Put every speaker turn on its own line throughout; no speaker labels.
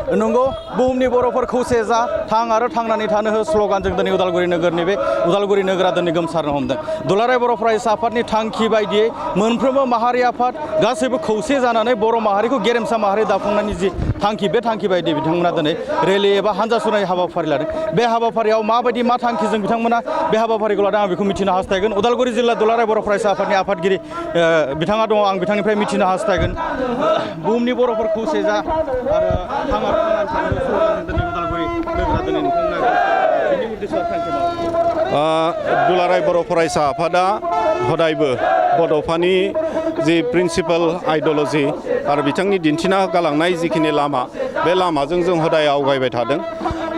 नंगौ बुहुमनि बर'फोर खौसे जा थां आरो थांनानै थानो हो स्ल'गानजों दिनै उदालगुरि नोगोरनि बे उदालगुरि नोगोरा दिनै गोमसारनो हमदों। दुलाराय बर' फरायसा आफादनि थांखि बायदियै मोनफ्रोमबो माहारि आफाद गासैबो खौसे जानानै बर' माहारिखौ गेरेमसा माहारि दाफुंनायनि जि थांखि बे थांखि बायदि बिथांमोना दिनै रेलि एबा हान्जा सुरनाय हाबाफारि लादों। बे हाबाफारियाव माबायदि मा थांखिजों बिथांमोना बे हाबाफारिखौ लादों आं बेखौ मिथिनो हास्थायगोन। उदालगुरि जिल्ला दुलाराय बर' फरायसा आफादनि आफादगिरि बिथाङा दङ, आं बिथांनिफ्राय मिथिनो हास्थायगोन। बुहुमनि बर'फोर खौसे जा आरो थांना थानानै थानो दिनै उदालगुरि नोगोरा दिनै नोंथांमोना बिनि उद्देश्यआ थांखि मा?
दुलाराय बर' फरायसा आफादा हदायबो बड'फानि जि प्रिन्सिपाल आइडिय'लजि आरो बिथांनि दिन्थिना गालांनाय जिखिनि लामा बे लामाजों जों हदाय आवगायबाय थादों।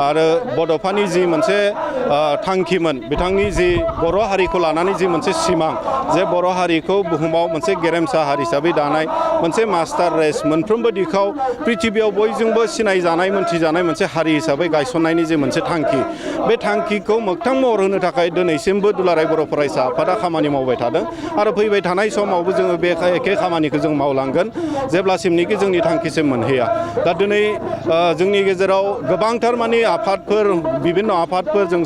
आरो बड'फानि जि मोनसे थांखिमोन, बिथांनि जि बर' हारिखौ लानानै जि मोनसे सिमां, जे बर' हारिखौ बुहुमाव मोनसे गेरेमसा हारि हिसाबै दानाय, मोनसे मास्टार रेस मोनफ्रोमबो दिखाव पृथिबियाव बयजोंबो सिनायजानाय मोनथिजानाय मोनसे हारि हिसाबै गायसननायनि जे मोनसे थांखि, बे थांखिखौ मोगथां महर होनो थाखाय दिनैसिमबो दुलाराय बर' फरायसा आफादा खामानि मावबाय थादों आरो फैबाय थानाय समावबो जोङो बे एखे खामानिखौ जों मावलांगोन जेब्लासिमनिखि जोंनि थांखिसिम मोनहैया। दा दिनै जोंनि गेजेराव गोबांथार माने आफादफोर, बिभिन्न आफादफोर जों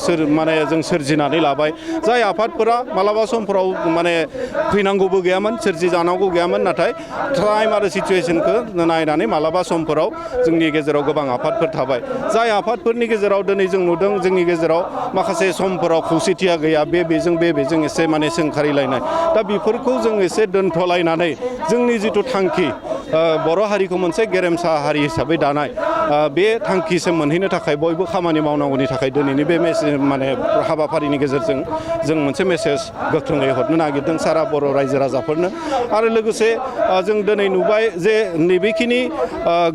सोरजिनानै लाबाय, जाय आफादफोरा मालाबा समफोराव माने फैनांगौबो गैयामोन, सोरजि जानांगौ गैयामोन, नाथाय टाइम आरो सिचुवेसनखौ नायनानै मालाबा समफोराव जोंनि गेजेराव गोबां आफादफोर थाबाय। जाय आफादफोरनि गेजेराव दिनै जों नुदों जोंनि गेजेराव माखासे समफोराव खौसेथिया गैया, बेजों एसे माने सोंखारिलायनाय। दा बेफोरखौ जों एसे दोनथ'लायनानै जोंनि जिथु थांखि, बर' हारिखौ मोनसे गेरेमसा हारि हिसाबै दानाय, बे थांखिसिम मोनहैनो थाखाय बयबो खामानि मावनांगौनि थाखाय दिनैनि बे माने हाबाफारिनि गेजेरजों जों मोनसे मेसेज गोख्रोङै हरनो नागिरदों सारा बर' रायजो राजाफोरनो। आरो लोगोसे जों दिनै नुबाय जे नैबेखिनि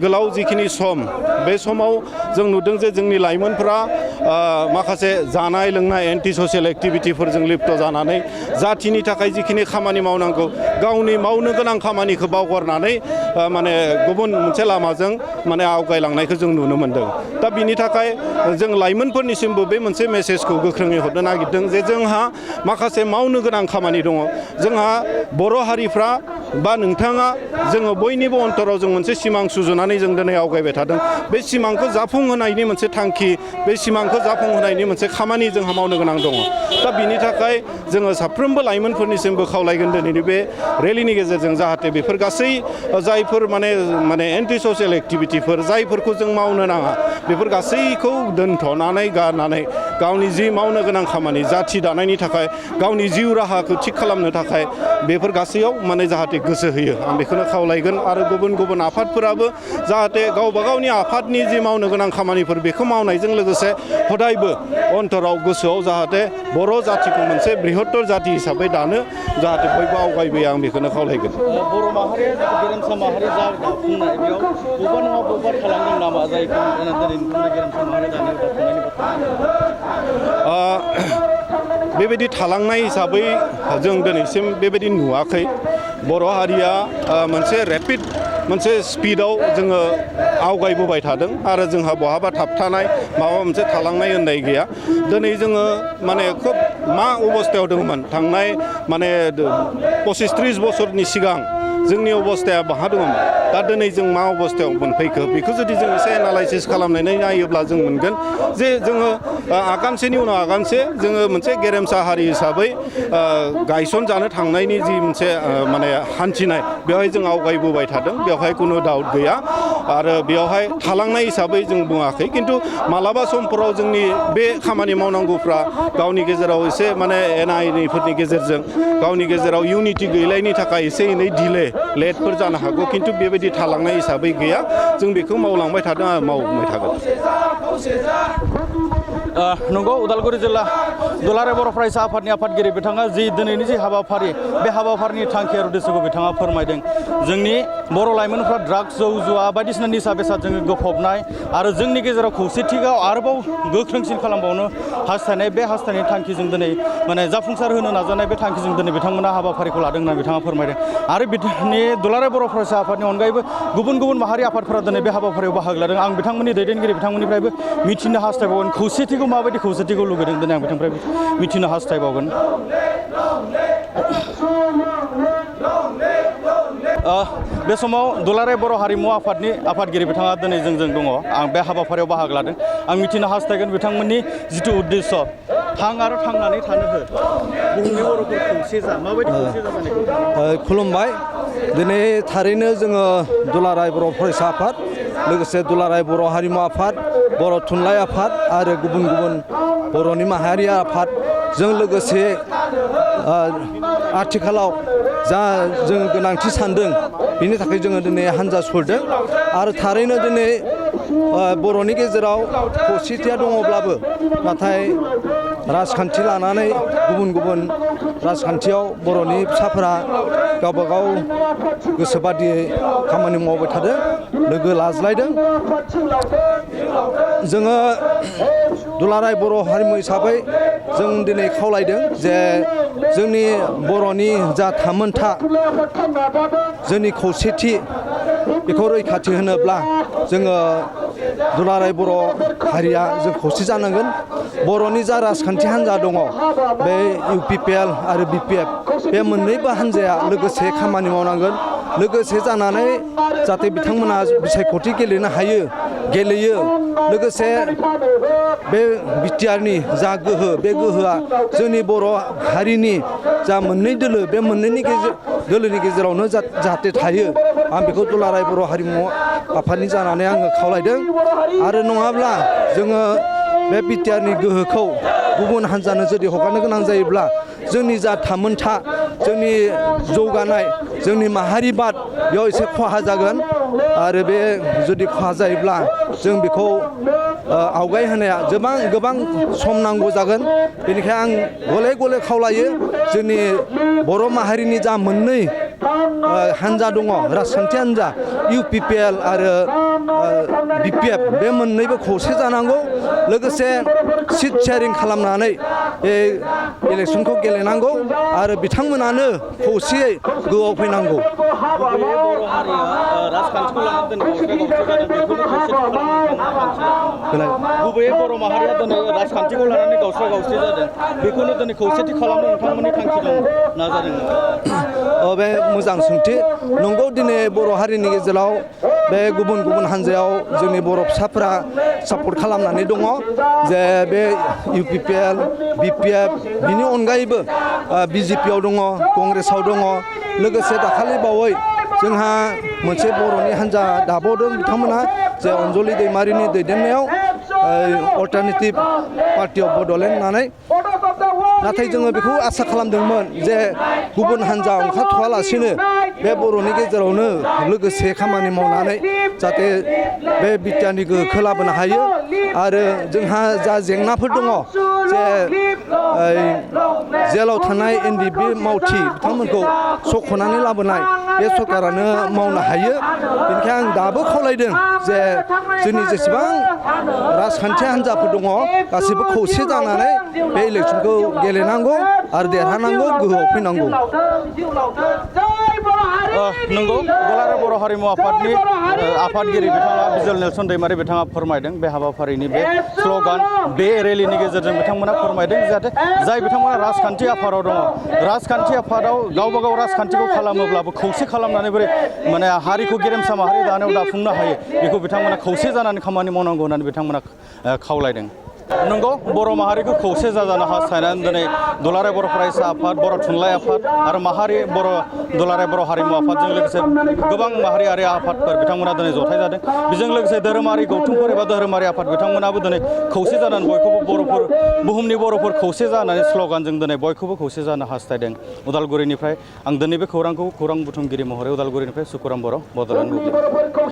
गोलाव जिखिनि सम, बे समाव जों नुदों जे जोंनि लाइमोनफोरा माखासे जानाय लोंनाय एन्टि ससियेल एक्टिभिटिफोरजों लिप्त जानानै जाथिनि थाखाय जिखिनि खामानि मावनांगौ, गावनि मावनो गोनां खामानिखौ बावगारनानै माने गुबुन मोनसे लामाजों माने आवगायलांनायखौ जों नुनो मोनदों। दा बिनि थाखाय जों लाइमोनफोरनिसिमबो बे मोनसे मेसेजखौ गोख्रोङै हरनो नागिरदों जे जोंहा माखासे मावनो गोनां खामानि दङ। जोंहा बर' हारिफ्रा बा नोंथाङा, जोङो बयनिबो अन्तराव जों मोनसे सिमां सुजुनानै जों दिनै आवगायबाय थादों। बे सिमांखौ जाफुंहोनायनि मोनसे थांखि, बे सिमांखौ जाफुंहोनायनि मोनसे खामानि जोंहा मावनो गोनां दङ। दा बिनि थाखाय जोङो साफ्रोमबो लाइमोनफोरनिसिमबो खावलायगोन दिनैनि बे रेलिनि गेजेरजों, जाहाथे बेफोर गासै जायफोर माने एन्टि ससियेल एक्टिभिटिफोर जायफोरखौ जों मावनो नाङा, बेफोर गासैखौ दोनथ'नानै गारनानै गावनि जि मावनो गोनां खामानि, जाथि दानायनि थाखाय, गावनि जिउ राहाखौ थिग खालामनो थाखाय बेफोर गासैयाव माने जाहाथे गोसो होयो, आं बेखौनो खावलायगोन। आरो गुबुन गुबुन आफादफोराबो जाहाथे गावबा गावनि आफादनि जि मावनो गोनां खामानिफोर बेखौ मावनायजों लोगोसे हदायबो अन्तराव गोसोआव जाहाथे बर' जाथिखौ मोनसे बृहत्तर जाथि हिसाबै दानो जाहाथे बयबो आवगायबोयो, आं बेखौनो खावलायगोन।
बर' माहारिया गेरेमसा माहारि दाफुंनाय, बेयाव बबेबा नङा बबेबा थालांदों नामा जायखौ दिनै नोंथांमोना गेरेमसा माहारि दाफुंनायनि बाथ्रा?
बेबायदि थालांनाय हिसाबै जों दिनैसिम बेबायदि नुवाखै। बर' हारिया मोनसे रेपिड मोनसे स्पिडआव जोङो आवगायबोबाय थादों आरो जोंहा बहाबा थाबथानाय माबा मोनसे थालांनाय होननाय गैया। दिनै जोङो माने खोब मा अबस्थायाव दंमोन थांनाय माने 25-30 बोसोरनि सिगां जोंनि अबस्थाया बहा दङमोन, दा दिनै जों मा अबस्थायाव मोनफैखो, बेखौ जुदि जों एसे एनालाइसिस खालामनानै नायोब्ला जों मोनगोन जे जोङो आगानसेनि उनाव आगानसे जोङो मोनसे गेरेमसा हारि हिसाबै गायसनजानो थांनायनि जि मोनसे माने हान्थिनाय, बेवहाय जों आवगायबोबाय थादों, बेवहाय खुनु डाउट गैया। आरो बेवहाय थालांनाय हिसाबै जों बुङाखै, खिन्थु मालाबा समफोराव जोंनि बे खामानि मावनांगौफ्रा गावनि गेजेराव एसे माने एना एनिफोरनि गेजेरजों गावनि गेजेराव इउनिटि गैलायनि थाखाय एसे एनै डिले लेटफोर जानो हागौ, खिन्थु बेबायदि थालांनाय हिसाबै गैया। जों बेखौ मावलांबाय थादों आरो मावबाय थागोन।
नंगौ, उदालगुरि जिल्ला दुलाराय बर' फरायसा आफादनि आफादगिरि बिथाङा जि दिनैनि जि हाबाफारि, बे हाबाफारिनि थांखि आरो उद्देश्यखौ बिथाङा फोरमायदों। जोंनि बर' लाइमोनफ्रा ड्राग्स, जौ जुवा बायदिसिना निसा बेसादजों गफबनाय आरो जोंनि गेजेराव खौसेथिखौ आरोबाव गोख्रोंसिन खालामबावनो हास्थायनाय, बे हास्थायनाय थांखिजों दिनै माने जाफुंसार होनो नाजानाय बे थांखिजों दिनै बिथांमोना हाबाफारिखौ लादों होनना बिथाङा फोरमायदों। आरो बिथांनि दुलाराय बर' फरायसा आफादनि अनगायैबो गुबुन गुबुन माहारि आफादफोरा दिनै बे हाबाफारियाव बाहागो लादों। आं बिथांमोननि दैदेनगिरि बिथांमोननिफ्रायबो मिथिनो हास्थायबावगोन खौसेथिखौ माबायदि खौसेथिखौ लुगैदों, दिनै आं बिथांनिफ्राय मिथिनो हास्थायबावगोन। बे समाव दुलाराय बर' हारिमु आफादनि आफादगिरि बिथाङा दिनै जोंजों दङ आं बे हाबाफारियाव बाहागो लादों आं मिथिनो हास्थायगोन बिथांमोननि जिथु उद्देश्य थां आरो थांनानै थानो हो बुहुमनि बर'फोर खौसे जा माबायदि खौसे जाजानायखौ
खुलुमबाय दिनै थारैनो जोङो दुलाराय बर' फरायसा आफाद लोगोसे दुलाराय बर' हारिमु आफाद बर' थुनलाइ आफाद आरो गुबुन गुबुन बर'नि माहारियारि आफादजों लोगोसे आथिखालाव जा जों गोनांथि सानदों बिनि थाखाय जोङो दिनै हान्जा सुरदों आरो थारैनो दिनै बर'नि गेजेराव खौसेथिया दङब्लाबो नाथाय राजखान्थि लानानै गुबुन गुबुन राजखान्थियाव बर'नि फिसाफोरा गावबा गाव गोसो बादियै खामानि मावबाय थादों लोगो लाज्लायदों जोङो दुलाराय बर' हारिमु हिसाबै जों दिनै खावलायदों जे जोंनि बर'नि जा थामोनथा जोंनि खौसेथि बेखौ रैखाथि होनोब्ला जोङो दुलाराय बर' हारिया जों खौसे जानांगोन बर'नि जा राजखान्थि हान्जा दङ बे UPPL आरो BPF बे मोननैबो हान्जाया लोगोसे खामानि मावनांगोन लोगोसे जानानै जाहाथे बिथांमोना बिसायख'थि गेलेनो हायो गेलेयो लोगोसे बे बिटिआरनि जा गोहो बे गोहोआ जोंनि बर' हारिनि जा मोननै दोलो बे मोननैनि दोलोनि गेजेरावनो जाहाथे थायो आं बेखौ दुलाराय बर' हारिमु आफादनि जानानै आङो खावलायदों आरो नङाब्ला जोङो बे बिटिआरनि गोहोखौ गुबुन हान्जानो जुदि हगारनो गोनां जायोब्ला जोंनि जा थामोनथा जोंनि जौगानाय जोंनि माहारिबाद बेयाव एसे खहा जागोन आरो बे जुदि खहा जायोब्ला जों बेखौ आवगाय होनाया गोबां सम नांगौ जागोन बेनिखायनो आं गले गले खावलायो जोंनि बर' माहारिनि जा मोननै हान्जा दङ राजखान्थि हान्जा UPPL आरो BPF बे मोननैबो खौसे जानांगौ लोगोसे सिट शेयारिं खालामनानै बे इलेक्सनखौ गेलेनांगौ आरो बिथांमोनानो खौसेयै गोआव फैनांगौ
गुबैयै बर' माहारिया दिनै राजखान्थिखौ लानानै गावस्रा गावस्रि जादों बेखौनो दिनै खौसेथि खालामनो नोंथांमोननि थांखि दं नाजादों
बे मोजां सोंथि नंगौ दिनै बर' हारिनि गेजेराव बे गुबुन गुबुन हान्जायाव जोंनि बर' फिसाफोरा सापर्ट खालामनानै दङ जे बे UPPL BPF बिनि अनगायैबो BJPआव दङ कंग्रेसाव दङ लोगोसे दाखालि बावै जोंहा मोनसे बर'नि हान्जा दाबावदों बिथांमोनहा जे अनजलि दैमारिनि दैदेननायाव अल्टारनेटिभ पार्टि अफ बड'लेण्ड होननानै नाथाय जोङो बेखौ आसा खालामदोंमोन जे गुबुन हान्जा ओंखारथ'वालासिनो बे बर'नि गेजेरावनो लोगोसे खामानि मावनानै जाहाथे बे बिटिआरनि गोहोखौ लाबोनो हायो आरो जोंहा जा जेंनाफोर दङ जे जेलाव थानाय NDB मावथि बिथांमोनखौ सख'नानै लाबोनाय बे सरकारानो मावनो हायो बेनिखायनो आं दाबो खावलायदों जे जोंनि जेसेबां राजखान्थि हान्जाफोर दङ गासैबो खौसे जानानै बे इलेक्सनखौ गेलेनांगौ आरो देरहानांगौ गोहोआव फैनांगौ
नंगौ दुलाराय बर' हारिमु आफादनि आफादगिरि बिथाङा बिजल नेलसन दैमारि बिथाङा फोरमायदों बे हाबाफारिनि बे स्ल'गान बे रेलिनि गेजेरजों बिथांमोना फोरमायदों जाहाथे जाय बिथांमोना राजखान्थि आफादाव दङ राजखान्थि आफादाव गावबा गाव राजखान्थिखौ खालामोब्लाबो खौसे खालामनानै बोरै माने हारिखौ गेरेमसा माहारि दानायाव दाफुंनो हायो बेखौ बिथांमोना खौसे जानानै खामानि मावनांगौ होननानै बिथांमोना खावलायदों नंगौ बर' माहारिखौ खौसे जाजानो हास्थायनानै दिनै दुलाराय बर' फरायसा आफाद बर' थुनलाइ आफाद आरो दुलाराय बर' हारिमु आफादजों लोगोसे गोबां माहारियारि आफादफोर बिथांमोना दिनै जथाय जादों बेजों लोगोसे धोरोमारि गौथुमफोर एबा धोरोमारि आफाद बिथांमोनाबो दिनै खौसे जानानै बयखौबो बुहुमनि बर'फोर खौसे जानानै स्ल'गानजों दिनै बयखौबो खौसे जानो हास्थायदों उदालगुरिनिफ्राय आं दिनै बे खौरां बुथुमगिरि महरै उदालगुरिनिफ्राय सुकुराम बर' बड'लेण्ड बुब्लि